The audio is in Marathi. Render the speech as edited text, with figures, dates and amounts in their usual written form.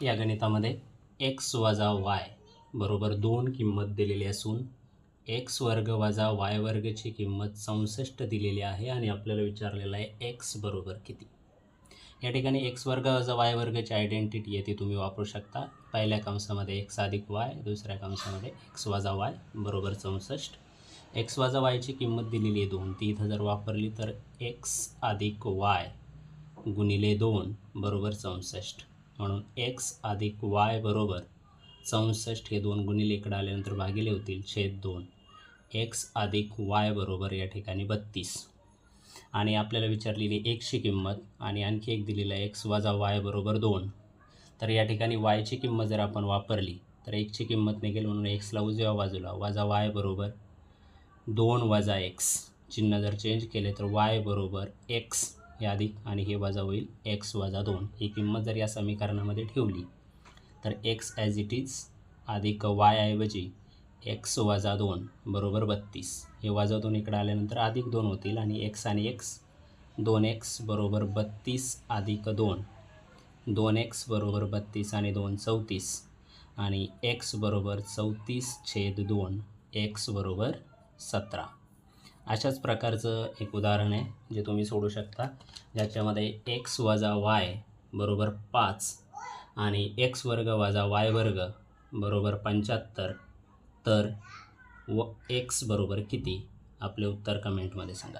या गणितामध्ये x वजा y बरोबर 2 किंमत दिलेली असून x वर्ग वजा y वर्गची किंमत 64 दिलेली आहे आणि आपल्याला विचारलेलं आहे x बरोबर किती. या ठिकाणी x वर्ग वजा y वर्गची आयडेंटिटी आहे ती तुम्ही वापरू शकता. पहिल्या कंसामध्ये x अधिक y, दुसऱ्या कंसामध्ये x वजा y बरोबर 64. x वजा yची किंमत दिलेली आहे 2, ती इथं जर वापरली तर x अधिक y गुणिले 2 बरोबर 64. म्हणून x अधिक y बरोबर 64 हे 2 गुणिले इकडे आल्यानंतर भागिले होतील छेद 2. x अधिक y बरोबर या ठिकाणी 32 आणि आपल्याला विचारलेली x ची किंमत आणि आणखी एक दिलेला x वजा y बरोबर 2. तर या ठिकाणी y ची किंमत जर आपण वापरली तर x ची किंमत निघेल म्हणून x ला उजव्या बाजूला वजा y बरोबर 2 वजा x, चिन्ह जर चेंज केले तर y बरोबर x हे अधिक आणि हे वजा होईल x वजा 2. ही किंमत जर या समीकरणामध्ये ठेवली तर x ॲज इट इज अधिक y ऐवजी x वजा 2 बरोबर 32. हे वजा 2 इकडे आल्यानंतर अधिक 2 होतील आणि x आणि x 2x बरोबर 32 अधिक 2, 2x बरोबर 32 आणि 2 34 आणि x बरोबर 34/2, x बरोबर 17. अशाच प्रकारचं एक उदाहरण आहे जे तुम्ही सोडू शकता, ज्याच्यामध्ये x वजा y बरोबर 5 आणि x वर्ग वजा y वर्ग बरोबर 75. तर x बरोबर किती? आपले उत्तर कमेंटमध्ये सांगा.